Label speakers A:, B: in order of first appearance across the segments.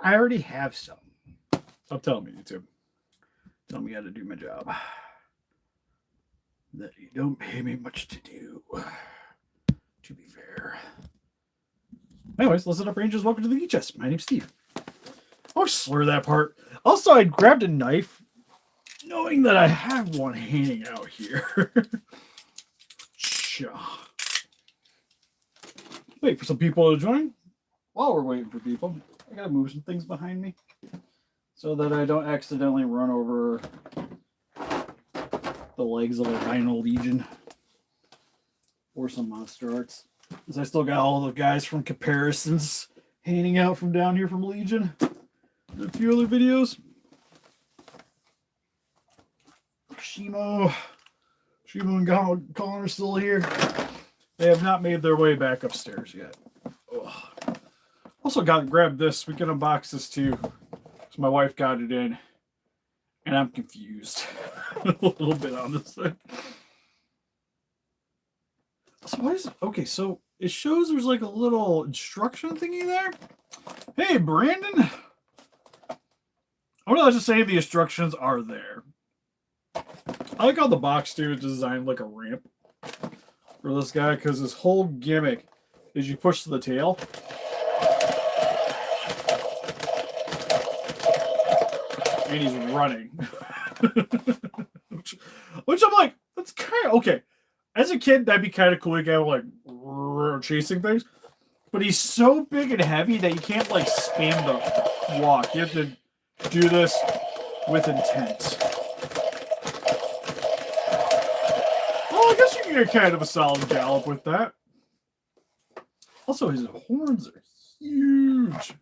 A: I already have some. Stop telling me, YouTube. Tell me how to do my job. That you don't pay me much to do. To be fair. Anyways, listen up, Rangers. Welcome to the Geek Chest. My name's Steve. I'll slur that part. Also, I grabbed a knife, knowing that I have one hanging out here. Wait for some people to join. While we're waiting for people, I gotta move some things behind me so that I don't accidentally run over the legs of a Rhino Legion or some MonsterArts. Because I still got all the guys from Comparisons hanging out from down here from Legion. And a few other videos. Shimo and Colin are still here. They have not made their way back upstairs yet. Ugh. Also grabbed this. We can unbox this too. So my wife got it in. And I'm confused. A little bit on this thing. So what is it? Okay, so it shows there's like a little instruction thingy there. Hey, Brandon. I want to just say the instructions are there. I like how the box too is designed like a ramp for this guy, because his whole gimmick is you push the tail. And he's running. which I'm like, that's kind of okay. As a kid, that'd be kind of cool. You got like chasing things. But he's so big and heavy that you can't like spam the walk. You have to do this with intent. Well, I guess you can get kind of a solid gallop with that. Also, his horns are huge.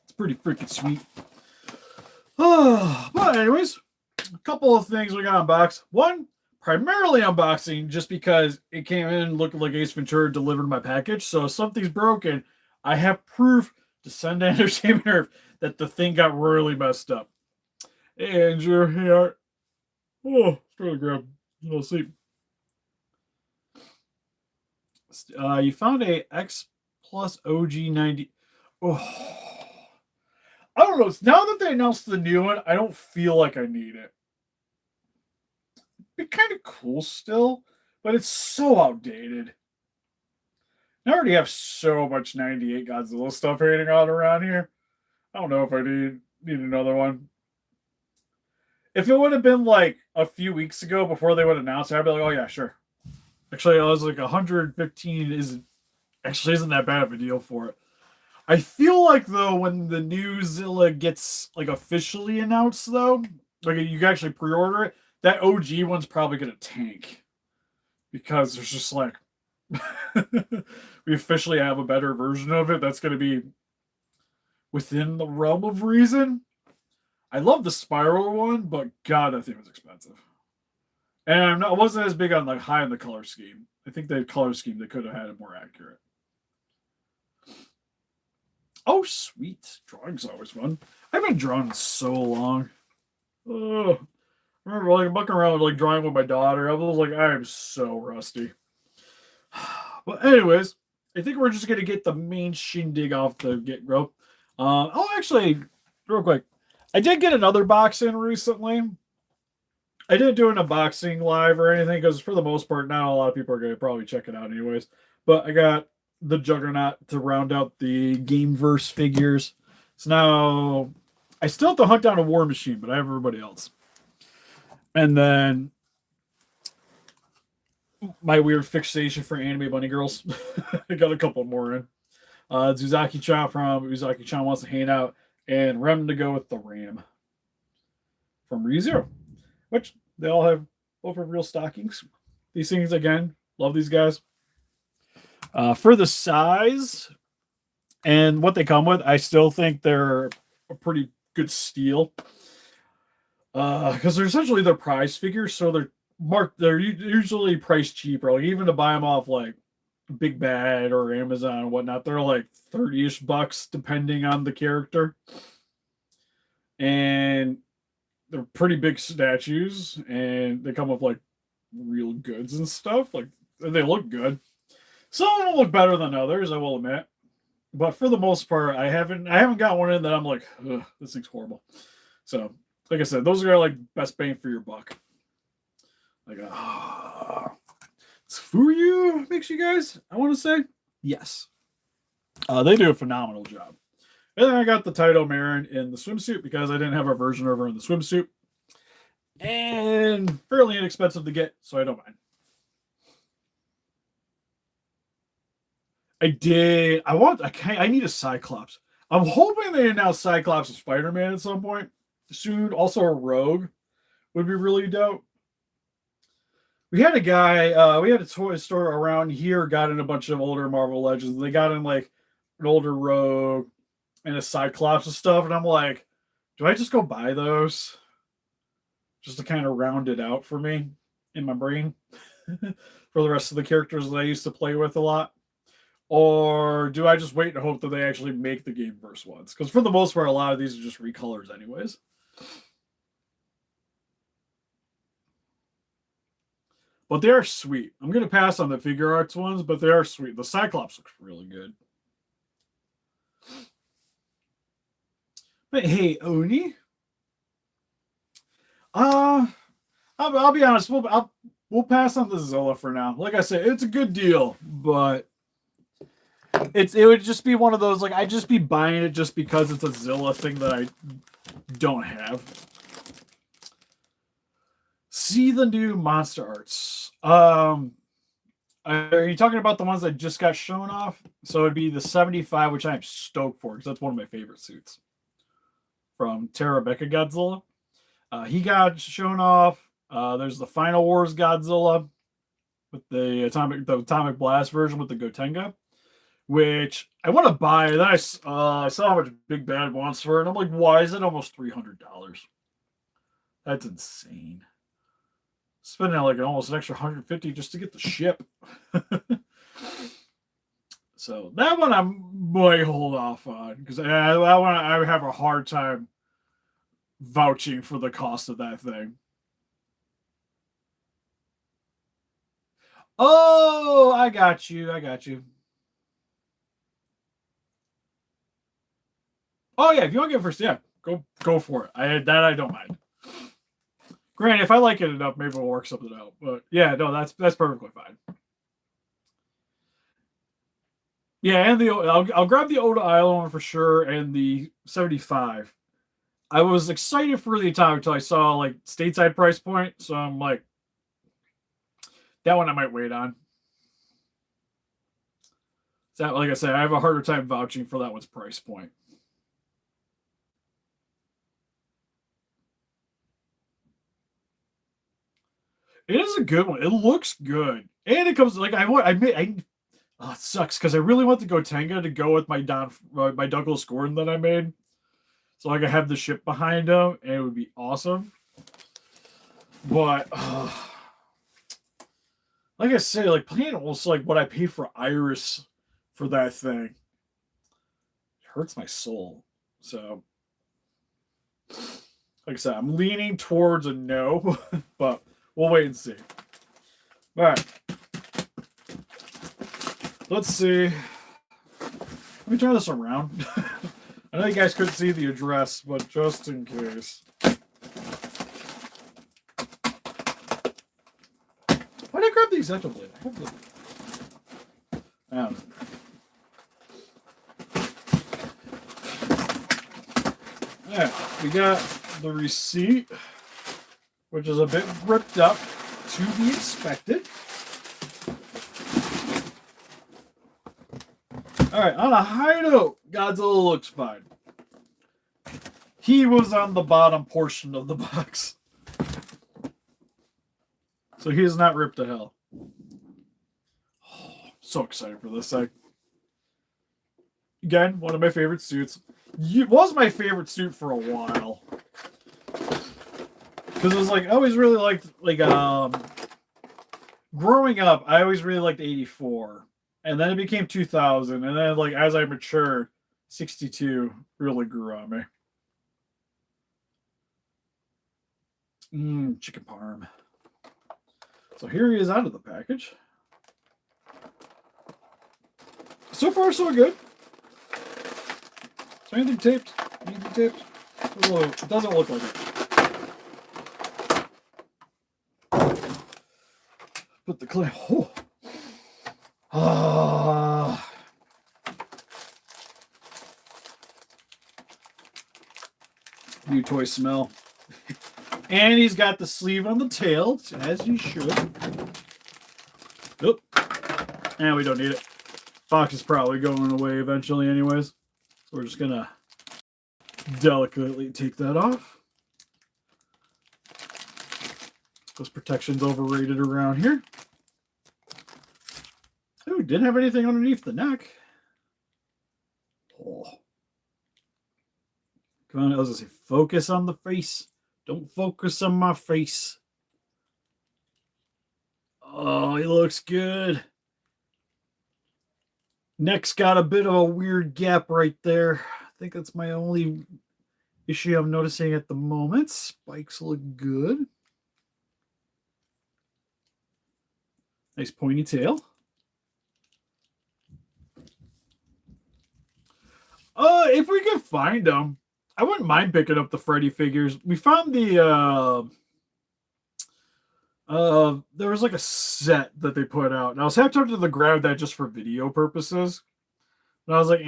A: It's pretty freaking sweet. But anyways, a couple of things we got unboxed. One, primarily unboxing just because it came in looking like Ace Ventura delivered my package. So if something's broken, I have proof to send to Entertainment Earth that the thing got really messed up. Hey, Andrew. Hey, Art. Oh, trying to grab a little sleep. You found a X Plus OG90. Oh. I don't know. Now that they announced the new one, I don't feel like I need it. It'd be kind of cool still, but it's so outdated. I already have so much 98 Godzilla stuff hanging out around here. I don't know if I need another one. If it would have been like a few weeks ago before they would announce it, I'd be like, oh yeah, sure. Actually, I was like 115 isn't that bad of a deal for it. I feel like though when the new Zilla gets like officially announced though, like you can actually pre-order it, that OG one's probably gonna tank. Because there's just like we officially have a better version of it that's gonna be within the realm of reason. I love the spiral one, but God, that thing was expensive. And I wasn't as big on like high on the color scheme. I think the color scheme they could have had it more accurate. Oh, sweet. Drawing's always fun. I haven't drawn in so long. Oh, I remember like mucking around like drawing with my daughter. I was like, I am so rusty. But anyways, I think we're just gonna get the main shindig off the get-go. Actually, real quick, I did get another box in recently. I didn't do an unboxing live or anything because for the most part, not a lot of people are gonna probably check it out anyways. But I got the Juggernaut to round out the Gameverse figures. So now I still have to hunt down a War Machine, but I have everybody else. And then my weird fixation for anime bunny girls. I got a couple more in. Zuzaki-chan from Uzaki-chan wants to hang out, and Rem to go with the Ram from ReZero, which they all have both real stockings. These things, again, love these guys. For the size and what they come with, I still think they're a pretty good steal. Because they're essentially their prize figures, so they're usually priced cheaper. Like even to buy them off like Big Bad or Amazon and whatnot, they're like 30-ish bucks depending on the character. And they're pretty big statues, and they come with like real goods and stuff. Like they look good. Some of them look better than others, I will admit. But for the most part, I haven't got one in that I'm like, ugh, this thing's horrible. So, like I said, those are like best bang for your buck. Like, it's Fuyu makes you guys, I want to say. Yes. They do a phenomenal job. And then I got the Taito Marin in the swimsuit because I didn't have a version of her in the swimsuit. And fairly inexpensive to get, so I don't mind. I did. I need a Cyclops. I'm hoping they announce Cyclops and Spider-Man at some point soon. Also, a Rogue would be really dope. We had a guy, we had a toy store around here, got in a bunch of older Marvel Legends. They got in like an older Rogue and a Cyclops and stuff. And I'm like, do I just go buy those? Just to kind of round it out for me in my brain for the rest of the characters that I used to play with a lot. Or do I just wait and hope that they actually make the game verse ones? Because for the most part, a lot of these are just recolors, anyways. But they are sweet. I'm going to pass on the figure arts ones, but they are sweet. The Cyclops looks really good. But hey, Oni. I'll be honest. We'll pass on the Zilla for now. Like I said, it's a good deal, but it would just be one of those, like, I'd just be buying it just because it's a Zilla thing that I don't have. See the new MonsterArts. Are you talking about the ones that just got shown off? So it'd be the 75, which I'm stoked for because that's one of my favorite suits from Terra Mechagodzilla. He got shown off. There's the Final Wars Godzilla with the atomic blast version with the Gotenga, which I want to buy. Then I saw how much Big Bad wants for it, and I'm like, why is it almost $300? That's insane. Spending like almost an extra $150 just to get the ship. So that one I might hold off on because that one I have a hard time vouching for the cost of that thing. Oh, I got you. Oh yeah, if you want to get first, yeah, go for it. I don't mind. Granted, if I like it enough, maybe we'll work something out. But yeah, no, that's perfectly fine. Yeah, and I'll grab the Oda Island one for sure, and the 75. I was excited for the Atomic until I saw like stateside price point, so I'm like, that one I might wait on. That, like I said, I have a harder time vouching for that one's price point. It is a good one. It looks good, and it comes like oh, it sucks because I really want the Gotenga to go with my Douglas Gordon that I made, so I could have the ship behind him, and it would be awesome. But like I say, like paying almost like what I paid for Iris for that thing it hurts my soul. So, like I said, I'm leaning towards a no, but we'll wait and see. All right. Let's see. Let me turn this around. I know you guys couldn't see the address, but just in case. Why did I grab the Essential Blade? I have the... I don't know. Yeah, we got the receipt, which is a bit ripped up, to be expected. Alright, on a high note, Godzilla looks fine. He was on the bottom portion of the box. So he is not ripped to hell. Oh, so excited for this thing. Again, one of my favorite suits. It was my favorite suit for a while. Because it was like, I always really liked, like, growing up, I always really liked 84. And then it became 2000. And then, like, as I matured, 62 really grew on me. Chicken parm. So here he is out of the package. So far, so good. Is there anything taped? Anything taped? Oh, it doesn't look like it. Put the clip. Oh. Ah. New toy smell. And he's got the sleeve on the tail, as he should. Oop. And we don't need it. Box is probably going away eventually anyways. So we're just going to delicately take that off. Those protection's overrated around here. Oh, didn't have anything underneath the neck. Oh. Come on, I was going to say, focus on the face. Don't focus on my face. Oh, he looks good. Neck's got a bit of a weird gap right there. I think that's my only issue I'm noticing at the moment. Spikes look good. Nice pointy tail. If we could find them, I wouldn't mind picking up the Freddy figures. We found the there was like a set that they put out, and I was half tempted to grab that just for video purposes. And I was like,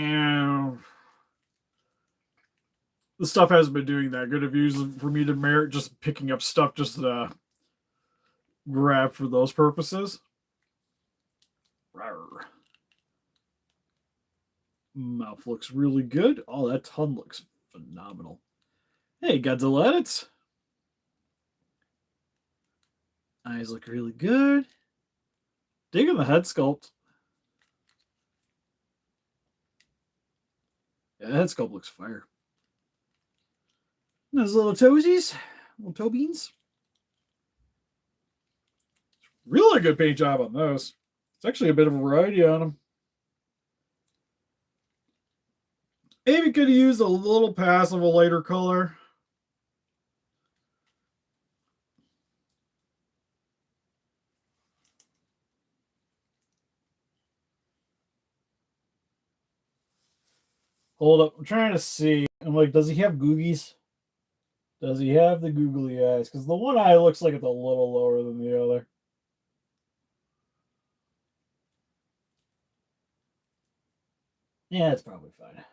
A: the stuff hasn't been doing that good of views for me to merit just picking up stuff just to grab for those purposes. Rawr. Mouth looks really good. Oh, that tongue looks phenomenal. Hey, Godzilla edits. Eyes look really good. Digging the head sculpt. Yeah, the head sculpt looks fire. And those little toesies, little toe beans. Really good paint job on those. It's actually a bit of a variety on them. Maybe could have used a little pass of a lighter color. Hold up. I'm trying to see. I'm like, does he have googies? Does he have the googly eyes? Because the one eye looks like it's a little lower than the other. Yeah, it's probably fine.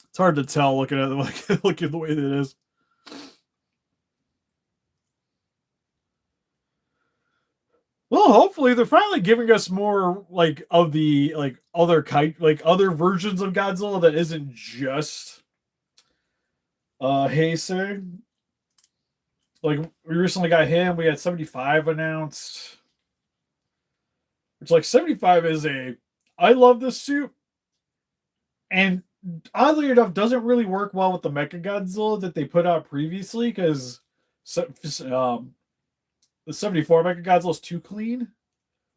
A: It's hard to tell looking at it, looking at the way that it is. Well, hopefully they're finally giving us more like of the other other versions of Godzilla that isn't just Heisei. Like we recently got him. We had 75 announced. Which like 75 is I love this suit. And oddly enough, doesn't really work well with the Mechagodzilla that they put out previously because the 74 Mechagodzilla is too clean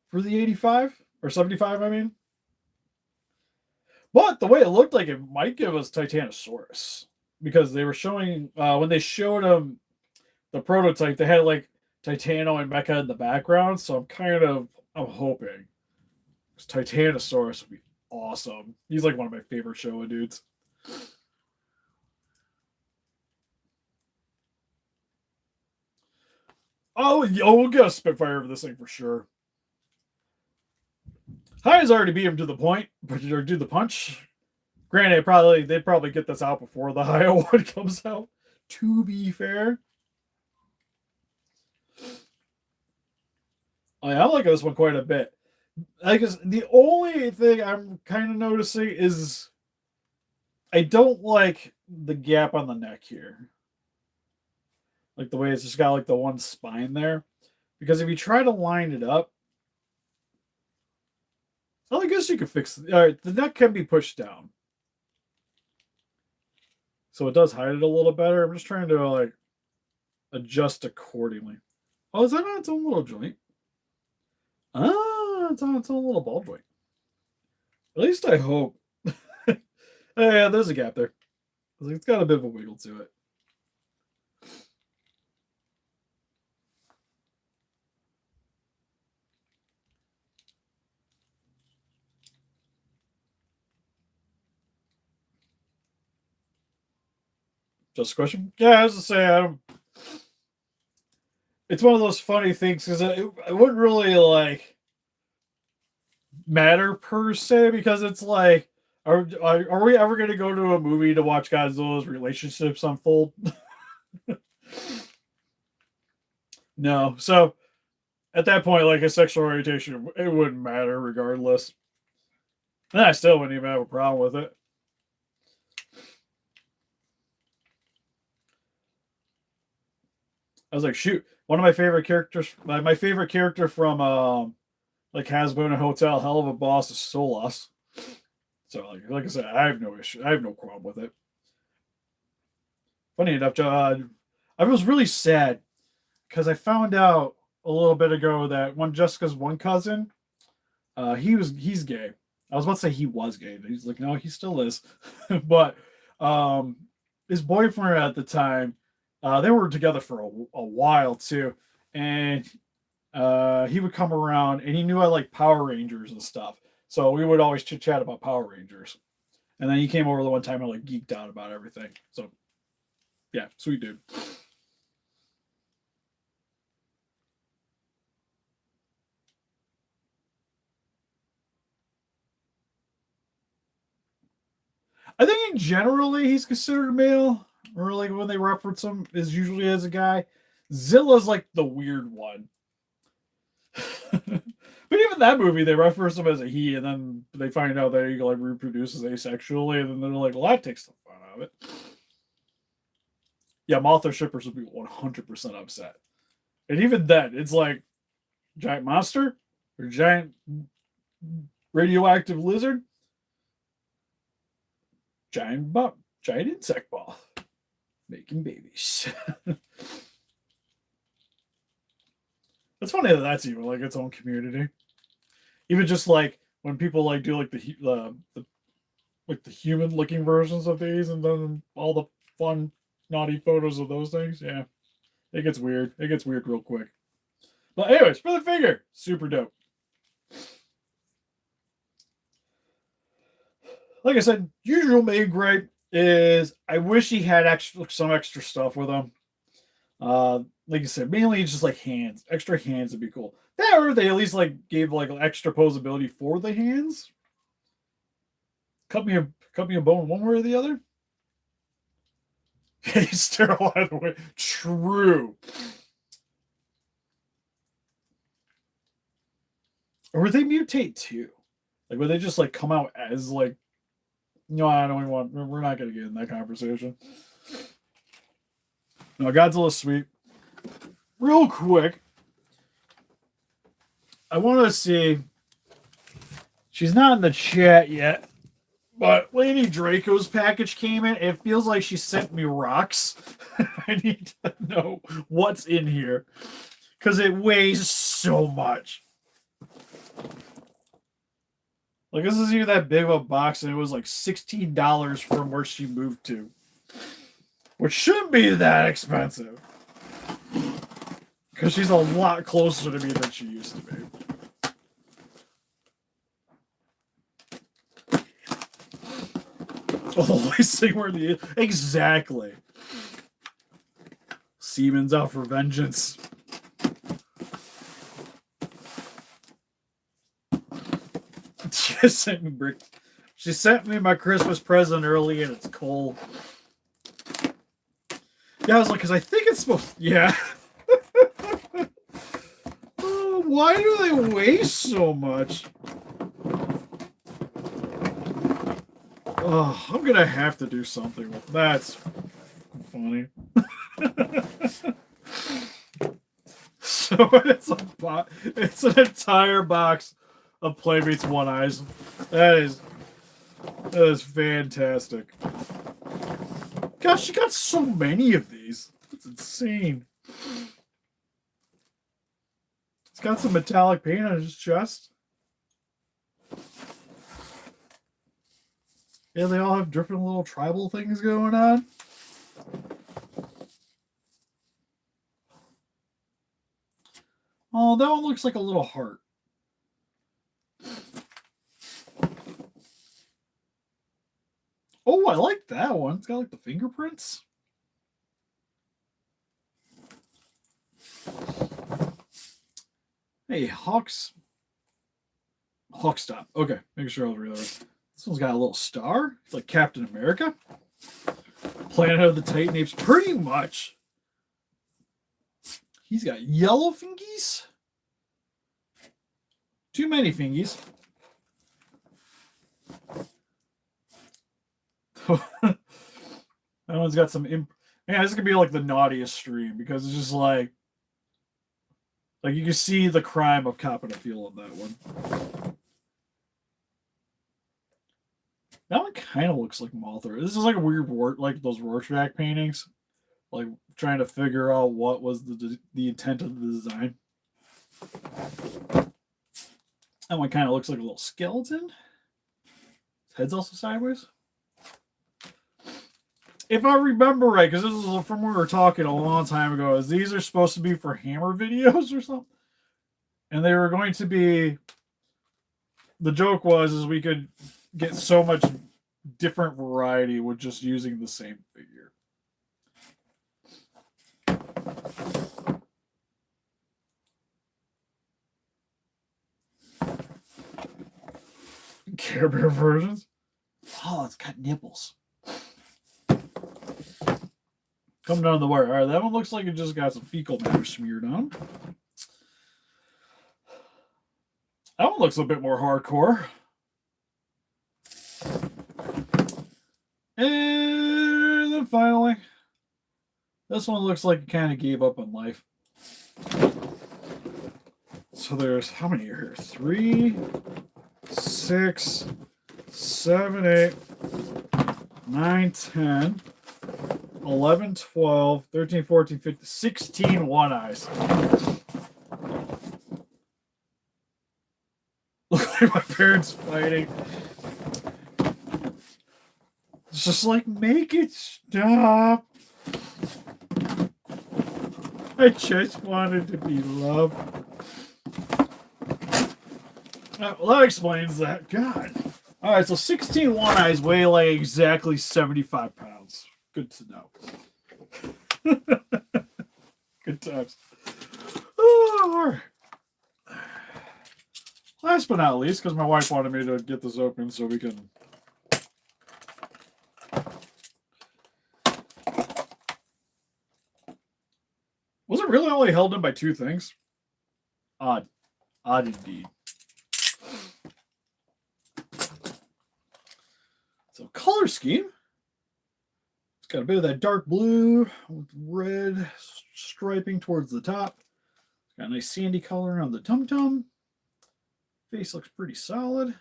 A: for the 85 or 75, I mean. But the way it looked like it might give us Titanosaurus because they were showing when they showed him the prototype, they had like Titano and Mecha in the background. So I'm hoping Titanosaurus would be awesome. He's like one of my favorite Showa dudes. Oh, we'll get a Spitfire over this thing for sure. Hayes already beat him to the point, or do the punch. Granted, they'd probably get this out before the Haya one comes out. To be fair, I like this one quite a bit. I guess the only thing I'm kind of noticing is I don't like the gap on the neck here. Like the way it's just got like the one spine there. Because if you try to line it up, well, I guess you could fix it. All right, the neck can be pushed down. So it does hide it a little better. I'm just trying to like adjust accordingly. Oh, is that on its own little joint? Ah, it's on its own little ball joint. At least I hope. Yeah, there's a gap there. It's got a bit of a wiggle to it. Just a question. Yeah, I was to say, it's one of those funny things because it wouldn't really like matter per se because it's like, are we ever going to go to a movie to watch Godzilla's relationships unfold? No. So at that point, like his sexual orientation, it wouldn't matter regardless. And I still wouldn't even have a problem with it. I was like, shoot, one of my favorite characters, my favorite character from like Hasbro and Hotel, Hell of a Boss is Solas. So like I said, I have no issue. I have no problem with it. Funny enough, I was really sad because I found out a little bit ago that Jessica's one cousin, he's gay. I was about to say he was gay. He's like, no, he still is. But um, his boyfriend at the time, they were together for a while too, and he would come around and he knew I like Power Rangers and stuff. So we would always chit chat about Power Rangers. And then he came over the one time and like geeked out about everything. So yeah, sweet dude. I think in generally he's considered male, or like when they reference him is usually as a guy. Zilla's like the weird one. But even that movie, they reference him as a he, and then they find out that he like reproduces asexually, and then they're like, "Well, that takes the fun out of it." Yeah, Mothra shippers would be 100% upset, and even then, it's like giant monster or giant radioactive lizard, giant insect ball making babies. It's funny that that's even like its own community. Even just like when people like do like the like the human looking versions of these, and then all the fun naughty photos of those things. Yeah, it gets weird. It gets weird real quick. But anyways, for the figure, super dope. Like I said, usual main gripe is I wish he had some extra stuff with him. Like I said, mainly just like hands. Extra hands would be cool. That or they at least like gave like extra posability for the hands. Cut me a bone one way or the other. He's sterile either way. True. Or would they mutate too? Like would they just like come out as like no, I don't even want we're not gonna get in that conversation. No, Godzilla's sweet. Real quick, I want to see. She's not in the chat yet, but Lady Draco's package came in. It feels like she sent me rocks. I need to know what's in here because it weighs so much. Like this isn't even that big of a box, and it was like $16 from where she moved to, which shouldn't be that expensive because she's a lot closer to me than she used to be. Oh, the last thing where the exactly. Siemens out for vengeance. She sent me bricks. She sent me my Christmas present early, and it's cold. Yeah, I was like, because I think it's supposed. Yeah. Oh, why do they weigh so much? Oh, I'm gonna have to do something with that's funny. So it's an entire box of Playmates One Eyes. That is fantastic. Gosh, she got so many of these. It's insane. It's got some metallic paint on his chest. Yeah, they all have different little tribal things going on. Oh, that one looks like a little heart. Oh, I like that one. It's got like the fingerprints. Hey, Hawkstop. Okay, make sure I was reading that. This one's got a little star. It's like Captain America. Planet of the Titan Apes, pretty much. He's got yellow fingies. Too many fingies. That one's got some. Man, this could be like the naughtiest stream because it's just like you can see the crime of copping a feel on that one. That one kind of looks like Mothra. This is like a weird like those Rorschach paintings, like trying to figure out what was the intent of the design. That one kind of looks like a little skeleton. His head's also sideways. If I remember right, because this is from when we were talking a long time ago, is these are supposed to be for Hammer videos or something, and they were going to be. The joke was we could get so much different variety with just using the same figure. Care Bear versions. Oh, it's got nipples. Coming down the wire. All right, that one looks like it just got some fecal matter smeared on. That one looks a bit more hardcore. And then finally, this one looks like it kind of gave up on life. So there's, how many are here? 3, 6, 7, 8, 9, 10, 11, 12, 13, 14, 15, 16 one-eyes. Look like my parents fighting. It's just like, make it stop. I just wanted to be loved. Well, that explains that. God. All right, so 16 one-eyes weigh like exactly 75 pounds. Good to know. Good times. Oh, all right. Last but not least, because my wife wanted me to get this open so we can... Was it really only held in by 2 things? Odd. Odd indeed. So, color scheme. It's got a bit of that dark blue with red striping towards the top. It's got a nice sandy color on the tum-tum. Face looks pretty solid.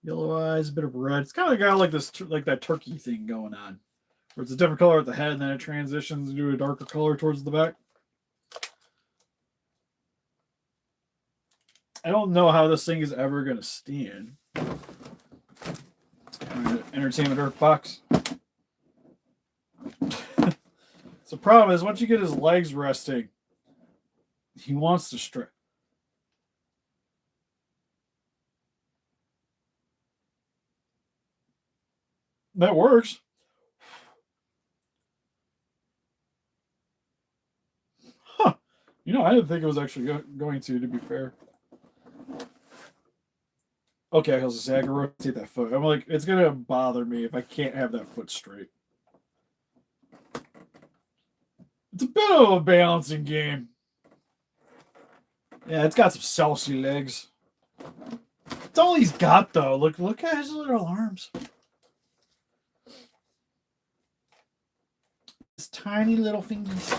A: Yellow eyes, a bit of red. It's kind of got like this, like that turkey thing going on, where it's a different color at the head, and then it transitions into a darker color towards the back. I don't know how this thing is ever going to stand. Entertainment Earth box. So the problem is, once you get his legs resting, he wants to stretch. That works. Huh. You know, I didn't think it was actually going to be fair. Okay, I was just saying, I can rotate that foot. I'm like, it's going to bother me if I can't have that foot straight. It's a bit of a balancing game. Yeah, it's got some saucy legs. That's all he's got, though. Look at his little arms. His tiny little fingers.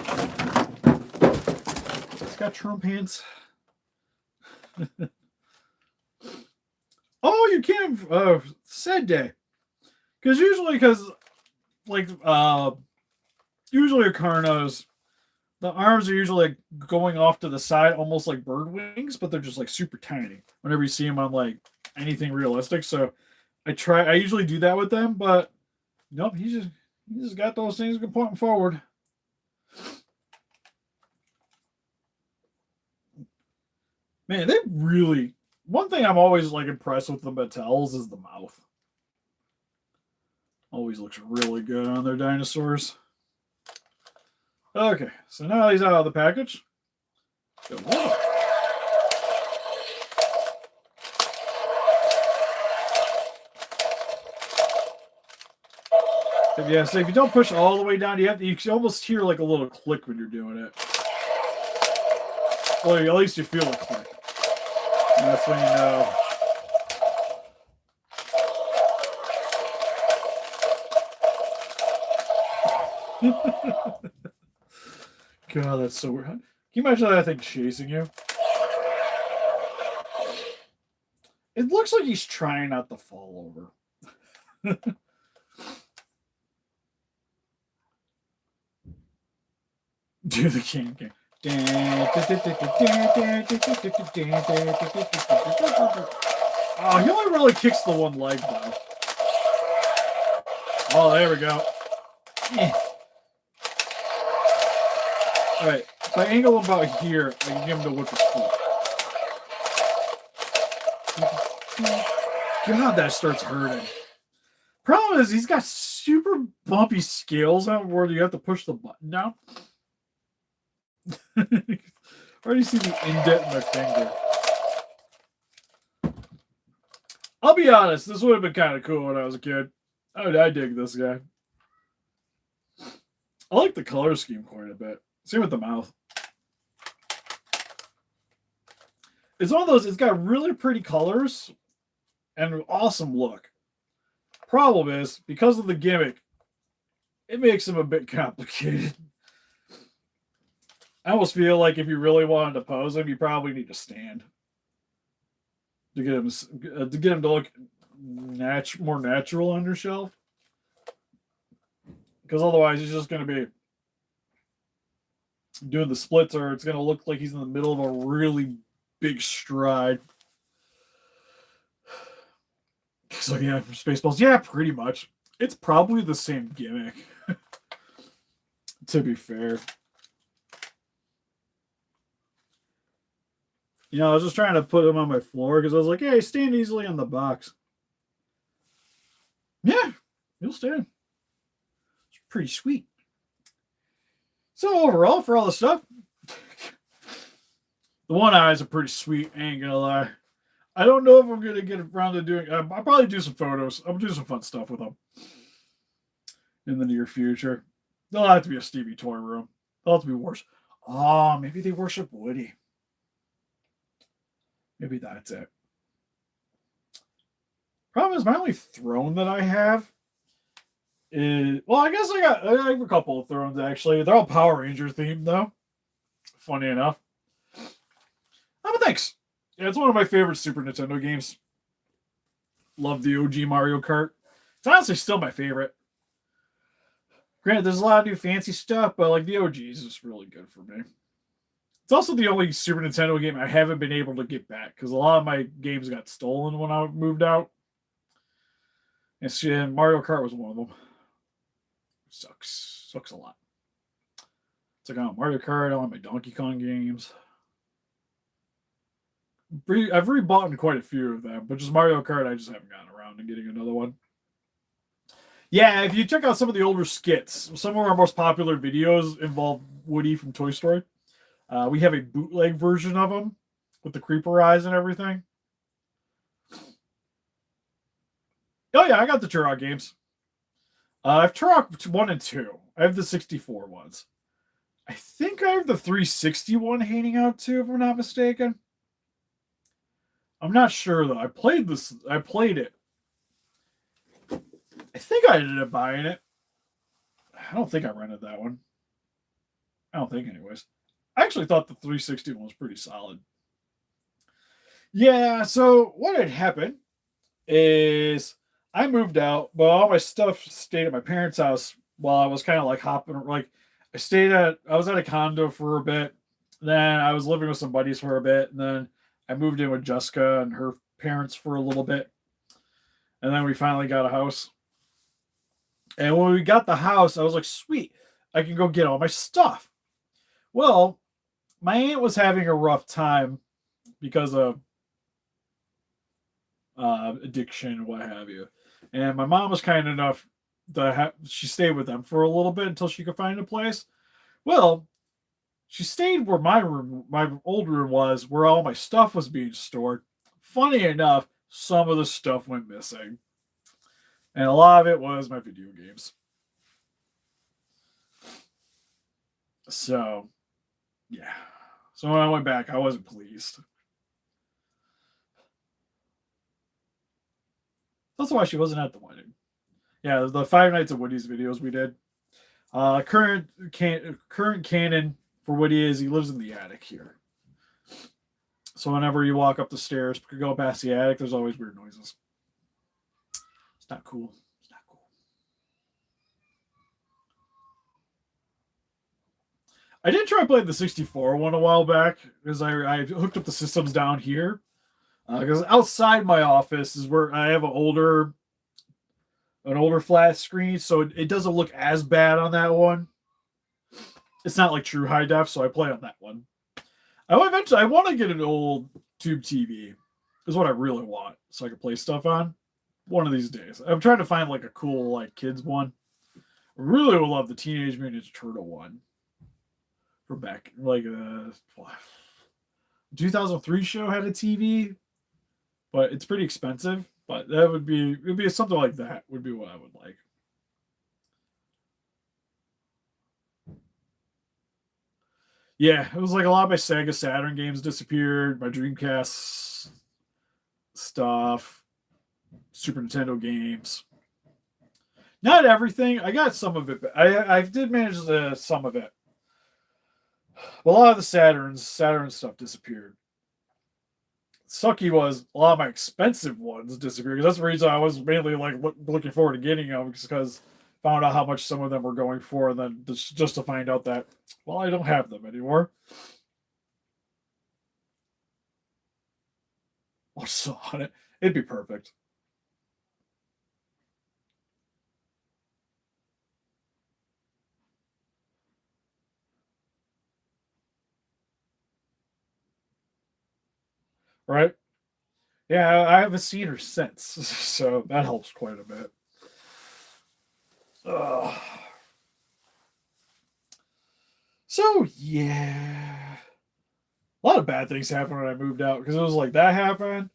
A: It's got Trump hands. Oh, you can't. Said day. Usually Akarnos, the arms are usually like going off to the side, almost like bird wings, but they're just like super tiny whenever you see them on like anything realistic. So I usually do that with them, but nope, he just got those things pointing forward. Man, they really... One thing I'm always like impressed with the Mattels is the mouth. Always looks really good on their dinosaurs. Okay, so now he's out of the package. Good Lord. Yeah, so if you don't push all the way down, you can almost hear like a little click when you're doing it. Well, at least you feel a click. And that's when you know. God, that's so weird. Can you imagine that thing chasing you? It looks like he's trying not to fall over. Do the king. Oh, he only really kicks the one leg though. Oh, there we go. Alright, if I angle him about here, I can get him to whip his foot. God, that starts hurting. Problem is, he's got super bumpy scales on where you have to push the button down. Already see the indent in my finger. I'll be honest, this would have been kind of cool when I was a kid. I dig this guy. I like the color scheme quite a bit. Same with the mouth. It's one of those, it's got really pretty colors and an awesome look. Problem is, because of the gimmick, it makes him a bit complicated. I almost feel like if you really wanted to pose him, you probably need to stand to get him to look more natural on your shelf. Because otherwise, he's just going to be doing the splits, or it's going to look like he's in the middle of a really big stride. So yeah, Spaceballs, yeah, pretty much. It's probably the same gimmick. To be fair. You know, I was just trying to put him on my floor because I was like, hey, stand easily on the box. Yeah, he'll stand. It's pretty sweet. So overall, for all the stuff, the one eyes are pretty sweet, I ain't gonna lie. I don't know if I'm gonna get around to doing. I'll probably do some photos. I'll do some fun stuff with them in the near future. They'll have to be a Stevie toy room. They'll have to be worship. Oh, maybe they worship Woody. Maybe that's it. Problem is, my only throne that I have is, well, I guess I have a couple of thrones actually. They're all Power Ranger themed though. Funny enough. Oh, but thanks. Yeah, it's one of my favorite Super Nintendo games. Love the OG Mario Kart. It's honestly still my favorite. Granted, there's a lot of new fancy stuff, but like the OG is just really good for me. It's also the only Super Nintendo game I haven't been able to get back because a lot of my games got stolen when I moved out. And Mario Kart was one of them. Sucks. Sucks a lot. It's like, oh, Mario Kart, I want my Donkey Kong games. I've rebought quite a few of them, but just Mario Kart, I just haven't gotten around to getting another one. Yeah, if you check out some of the older skits, some of our most popular videos involve Woody from Toy Story. We have a bootleg version of him with the creeper eyes and everything. Oh yeah, I got the Turok games. I have Turok 1 and 2. I have the 64 ones. I think I have the 360 one hanging out too, if I'm not mistaken. I'm not sure though. I played it. I think I ended up buying it. I don't think I rented that one. I don't think anyways. I actually thought the 360 one was pretty solid. Yeah, so what had happened is I moved out, but all my stuff stayed at my parents' house while I was kind of like hopping. Like I was at a condo for a bit. Then I was living with some buddies for a bit, and then I moved in with Jessica and her parents for a little bit. And then we finally got a house. And when we got the house, I was like, sweet, I can go get all my stuff. Well, my aunt was having a rough time because of addiction and what have you. And my mom was kind enough to she stayed with them for a little bit until she could find a place. Well, she stayed where my old room was, where all my stuff was being stored. Funny enough, some of the stuff went missing. And a lot of it was my video games. So, yeah. So when I went back, I wasn't pleased. That's why she wasn't at the wedding. Yeah, the Five Nights at Woody's videos we did. Current canon for Woody is he lives in the attic here. So whenever you walk up the stairs, go past the attic, there's always weird noises. It's not cool. It's not cool. I did try playing the 64 one a while back because I hooked up the systems down here. Because outside my office is where I have an older flat screen, so it doesn't look as bad on that one. It's not like true high def, so I play on that one. I want to get an old tube TV. Is what I really want, so I can play stuff on one of these days. I'm trying to find like a cool like kids one. I really would love the Teenage Mutant Ninja Turtle one from back like 2003 show had a TV, but it's pretty expensive. But it'd be something like that would be what I would like. Yeah, it was like a lot of my Sega Saturn games disappeared, my Dreamcast stuff, Super Nintendo games. Not everything. I got some of it. I did manage some of it. But a lot of the Saturn stuff disappeared. Sucky was a lot of my expensive ones disappeared. That's the reason I was mainly like looking forward to getting them because found out how much some of them were going for, and then just to find out that well, I don't have them anymore. What's on it? It'd be perfect. Right? Yeah, I haven't seen her since, so that helps quite a bit. Ugh. So yeah, a lot of bad things happened when I moved out because it was like that happened.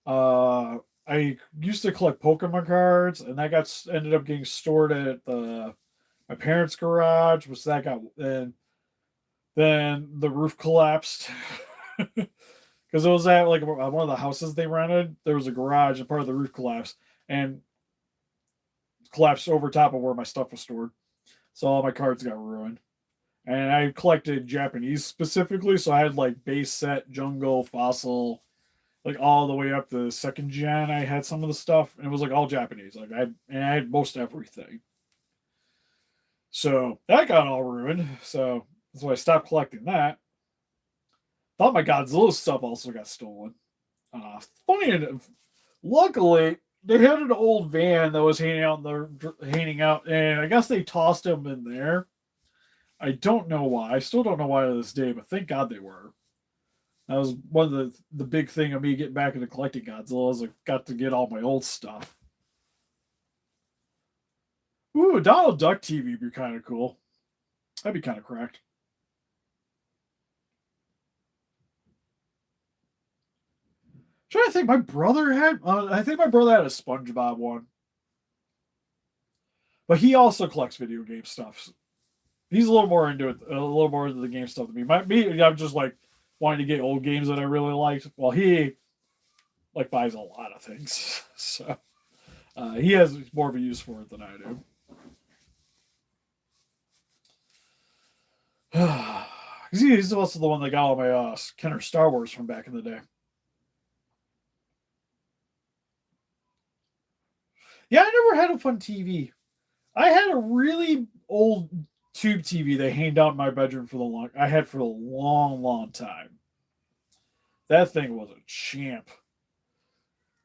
A: I used to collect Pokemon cards, and that ended up getting stored at my parents' garage, which that got and then the roof collapsed because it was at like one of the houses they rented. There was a garage, and part of the roof collapsed and collapsed over top of where my stuff was stored. So all my cards got ruined. And I collected Japanese specifically, so I had like base set, jungle, fossil, like all the way up to second gen. I had some of the stuff, and it was like all Japanese. I had most everything. So that got all ruined. So that's why I stopped collecting that. Thought my Godzilla stuff also got stolen. Funny enough, luckily they had an old van that was hanging out, and I guess they tossed him in there. I don't know why. I still don't know why to this day, but thank God they were. That was one of the big thing of me getting back into collecting Godzilla is I got to get all my old stuff. Ooh, a Donald Duck TV would be kind of cool. That'd be kind of cracked. Trying to think, my brother had. I think my brother had a SpongeBob one, but he also collects video game stuff. He's a little more into it, a little more into the game stuff than me. I'm just like wanting to get old games that I really liked. Well, he like buys a lot of things, so he has more of a use for it than I do. He's also the one that got all my Kenner Star Wars from back in the day. Yeah, I never had a fun TV. I had a really old tube TV that hanged out in my bedroom I had for a long, long time. That thing was a champ.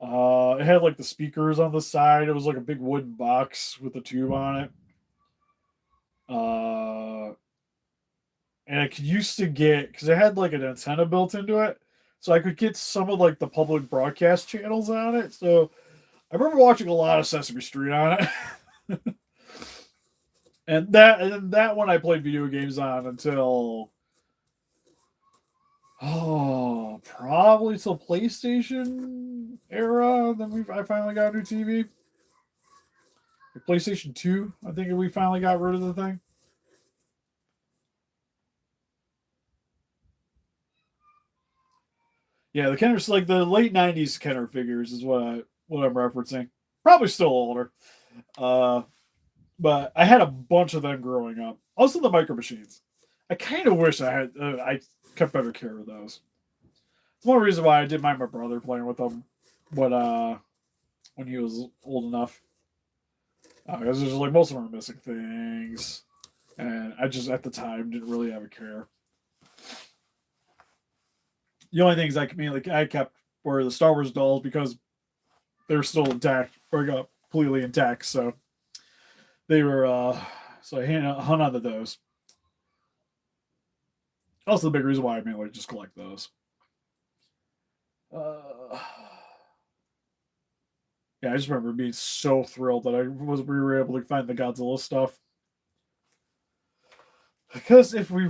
A: It had like the speakers on the side. It was like a big wooden box with a tube on it. Uh, and I could used to get because it had like an antenna built into it, so I could get some of like the public broadcast channels on it. So I remember watching a lot of Sesame Street on it. And that one I played video games on until probably till PlayStation era. Then I finally got a new TV. PlayStation 2, I think we finally got rid of the thing. Yeah, the Kenner's like the late '90s Kenner figures is what I'm referencing. Probably still older, but I had a bunch of them growing up. Also, the Micro Machines. I kind of wish I kept better care of those. It's one reason why I did mind my brother playing with them when he was old enough. Because there's like most of them are missing things, and I just at the time didn't really have a care. The only things I kept were the Star Wars dolls because they were still intact or got completely intact. So they were so I hung on to those. Also, the big reason why I mainly just collect those. Yeah, I just remember being so thrilled that we were able to find the Godzilla stuff. Because if we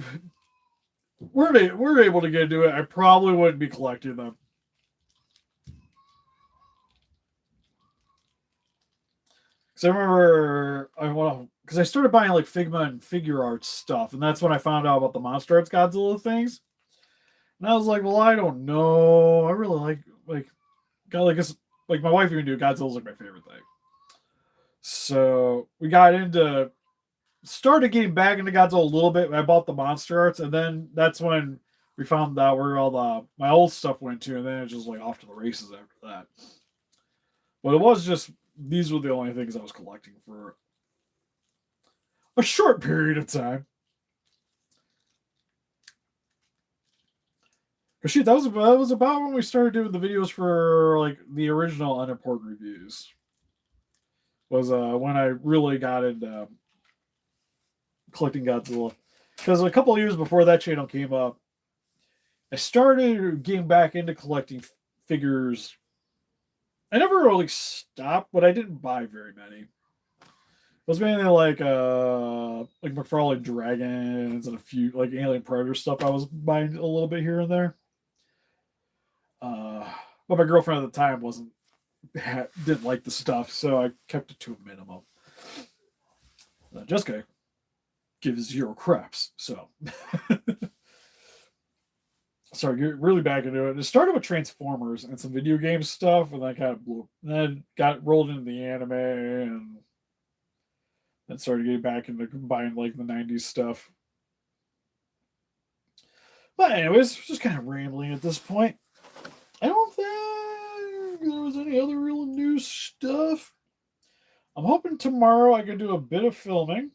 A: were able to get into it, I probably wouldn't be collecting them. Because I remember because I started buying like Figma and Figuarts stuff, and that's when I found out about the MonsterArts Godzilla things. And I was like, well, I don't know. I really like like my wife even knew Godzilla's like my favorite thing. So we got into started getting back into Godzilla a little bit. I bought the MonsterArts, and then that's when we found out where all my old stuff went to, and then it was just like off to the races after that. But it was just these were the only things I was collecting for a short period of time. But shit, that was about when we started doing the videos for like the original unimportant reviews. Was when I really got into collecting Godzilla. Because a couple of years before that channel came up, I started getting back into collecting figures. I never really stopped, but I didn't buy very many. It was mainly like McFarlane Dragons and a few like Alien Predator stuff I was buying a little bit here and there. But my girlfriend at the time didn't like the stuff, so I kept it to a minimum. Jessica gives 0 craps, so started getting really back into it. It started with Transformers and some video game stuff, and then kind of blew. And then got rolled into the anime, and then started getting back into buying like the '90s stuff. But anyways, just kind of rambling at this point. I don't think there was any other real new stuff. I'm hoping tomorrow I can do a bit of filming.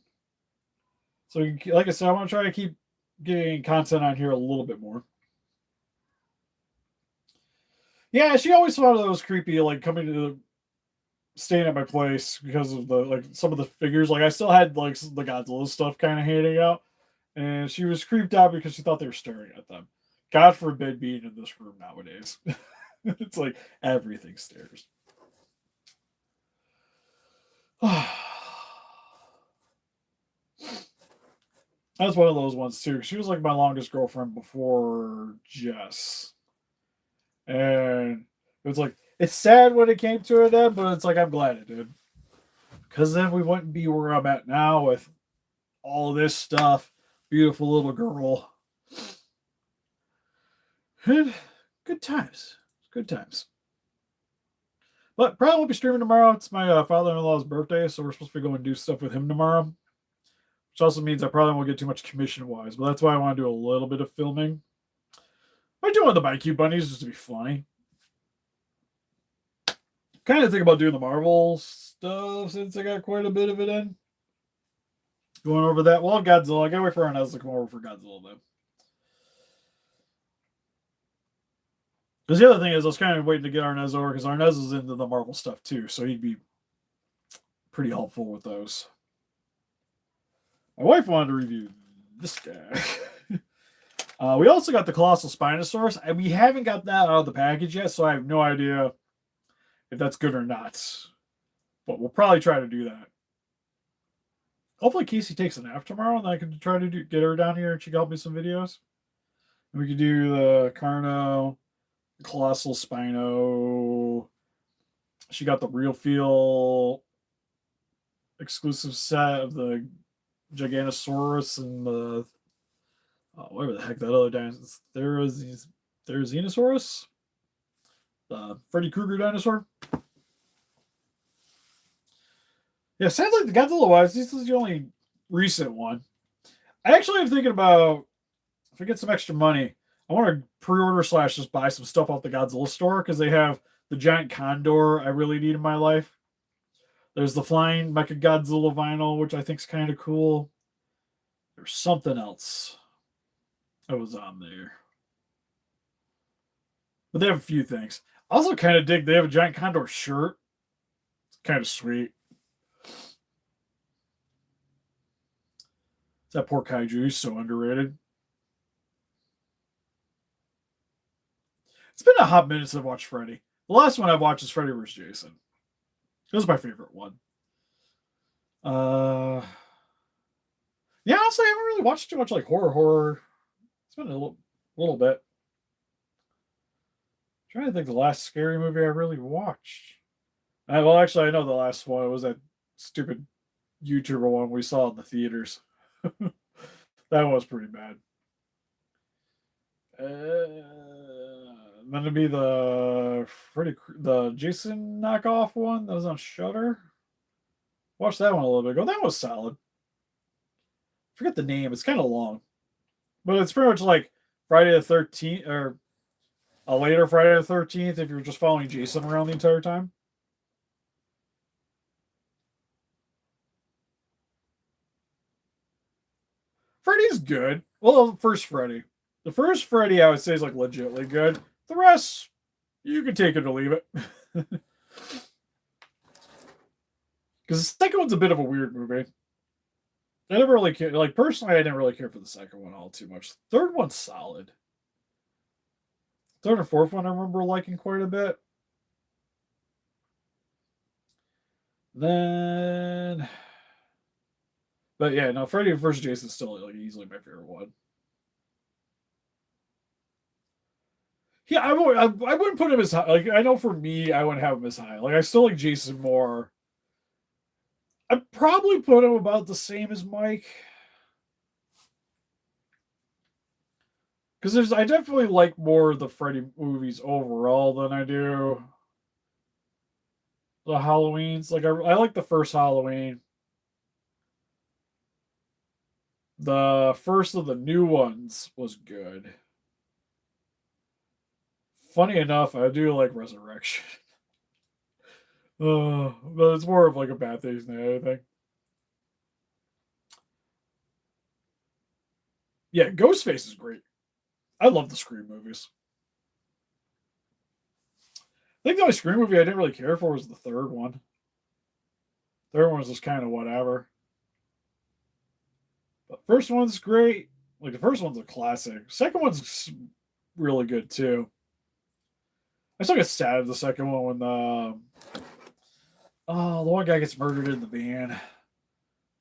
A: So, like I said, I want to try to keep getting content on here a little bit more. Yeah, she always thought it was creepy, like coming to staying at my place because of the like some of the figures. Like I still had like the Godzilla stuff kind of hanging out, and she was creeped out because she thought they were staring at them. God forbid being in this room nowadays. It's like everything stares. That's one of those ones too. She was like my longest girlfriend before Jess. And it was like, it's sad when it came to it then, but it's like, I'm glad it did. Because then we wouldn't be where I'm at now with all this stuff. Beautiful little girl. And good times. Good times. But probably won't be streaming tomorrow. It's my father-in-law's birthday, so we're supposed to be going to do stuff with him tomorrow. Which also means I probably won't get too much commission-wise, but that's why I want to do a little bit of filming. I do want the BioCube bunnies just to be funny. Kind of think about doing the Marvel stuff since I got quite a bit of it in. Going over that. Well, Godzilla. I gotta wait for Arnez to come over for Godzilla, though. Because the other thing is, I was kind of waiting to get Arnez over because Arnez is into the Marvel stuff too, so he'd be pretty helpful with those. My wife wanted to review this guy. We also got the Colossal Spinosaurus, and we haven't got that out of the package yet, so I have no idea if that's good or not. But we'll probably try to do that. Hopefully Casey takes a nap tomorrow, and I can try to get her down here and she can help me some videos. And we could do the Carno, the Colossal Spino. She got the Real Feel exclusive set of the Giganosaurus and the whatever the heck that other dinosaur. There's Xenosaurus, the Freddy Krueger dinosaur. Yeah, sadly, the Godzilla wise, this is the only recent one. I actually am thinking about if I get some extra money, I want to pre-order / just buy some stuff off the Godzilla store because they have the giant condor I really need in my life. There's the flying Mechagodzilla vinyl, which I think is kind of cool. There's something else that was on there. But they have a few things. I also kind of dig they have a giant condor shirt. It's kind of sweet. That poor Kaiju is so underrated. It's been a hot minute since I've watched Freddy. The last one I watched is Freddy vs. Jason. It was my favorite one. Yeah, honestly, I haven't really watched too much like horror. It's been a little bit. I'm trying to think the last scary movie I really watched. Well, actually, I know the last one was that stupid YouTuber one we saw in the theaters. That was pretty bad. Then it'd be the Jason knockoff one that was on Shudder. Watched that one a little bit ago. That was solid. Forget the name. It's kind of long, but it's pretty much like Friday the 13th or a later Friday the 13th if you're just following Jason around the entire time. Freddy's good. Well, the first Freddy. The first Freddy I would say is like legitimately good. The rest, you can take it or leave it. Because the second one's a bit of a weird movie. I never really cared. Like, personally, I didn't really care for the second one all too much. Third one's solid. Third and fourth one I remember liking quite a bit. Then, but yeah, no, Freddy vs. Jason's still like easily my favorite one. Yeah, I wouldn't put him as high. Like, I know for me, I wouldn't have him as high. Like, I still like Jason more. I'd probably put him about the same as Mike. Because I definitely like more of the Freddy movies overall than I do the Halloweens. Like, I like the first Halloween. The first of the new ones was good. Funny enough, I do like Resurrection. But it's more of like a bad thing than anything. Yeah, Ghostface is great. I love the Scream movies. I think the only Scream movie I didn't really care for was the third one. Third one was just kind of whatever. But first one's great. Like, the first one's a classic. Second one's really good too. I still get sad at the second one when the one guy gets murdered in the van.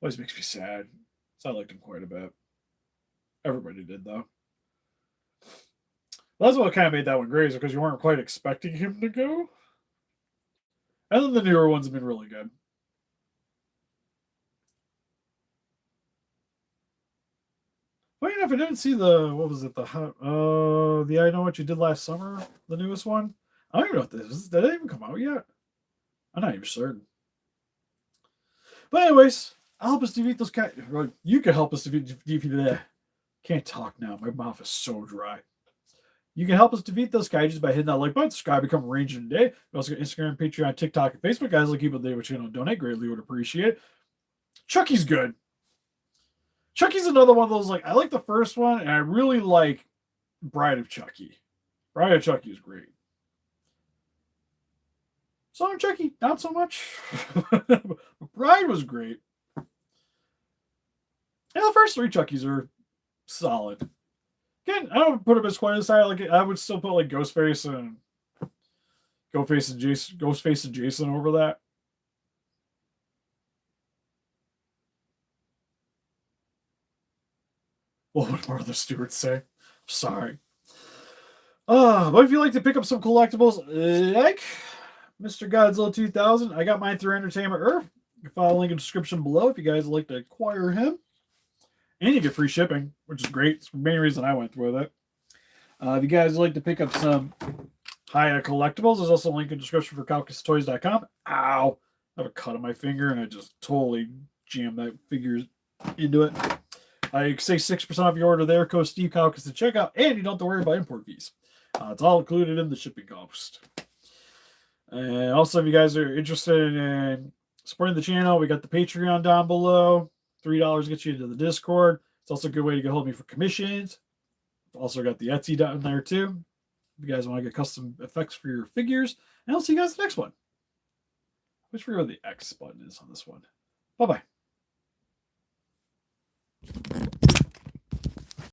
A: Always makes me sad. So I liked him quite a bit. Everybody did though. Well, that's what kind of made that one great, because you weren't quite expecting him to go. And then the newer ones have been really good. Funny enough, I didn't see the what was it the I Know What You Did Last Summer, the newest one. I don't even know what this is. Did it even come out yet? I'm not even certain. But anyways, I'll help us defeat those guys. You can help us defeat that. Can't talk now. My mouth is so dry. You can help us defeat those Kaijus by hitting that like button, subscribe, become a Ranger today. We also got Instagram, Patreon, TikTok, and Facebook. Guys, like people, they would donate. Greatly would appreciate it. Chucky's good. Chucky's another one of those, like, I like the first one, and I really like Bride of Chucky. Bride of Chucky is great. Son of Chucky, not so much. Bride was great. Yeah, the first three Chuckies are solid. Again, I don't put him as quite as high. Like, I would still put like Ghostface and Jason over that. What would Martha Stewart say? Sorry. But if you like to pick up some collectibles like Mr. Godzilla 2000, I got mine through Entertainment Earth. You can follow the link in the description below if you guys would like to acquire him. And you get free shipping, which is great. It's the main reason I went through with it. If you guys would like to pick up some high-end collectibles, there's also a link in the description for CaucusToys.com. Ow! I have a cut on my finger and I just totally jammed that figure into it. You can save 6% off your order there. Code Steve Caucus to checkout, and you don't have to worry about import fees. It's all included in the shipping cost. And also, if you guys are interested in supporting the channel, we got the Patreon down below. $3 gets you into the Discord. It's also a good way to get hold of me for commissions. Also got the Etsy down there too. If you guys want to get custom effects for your figures. And I'll see you guys in the next one. Which forget what the X button is on this one. Bye-bye.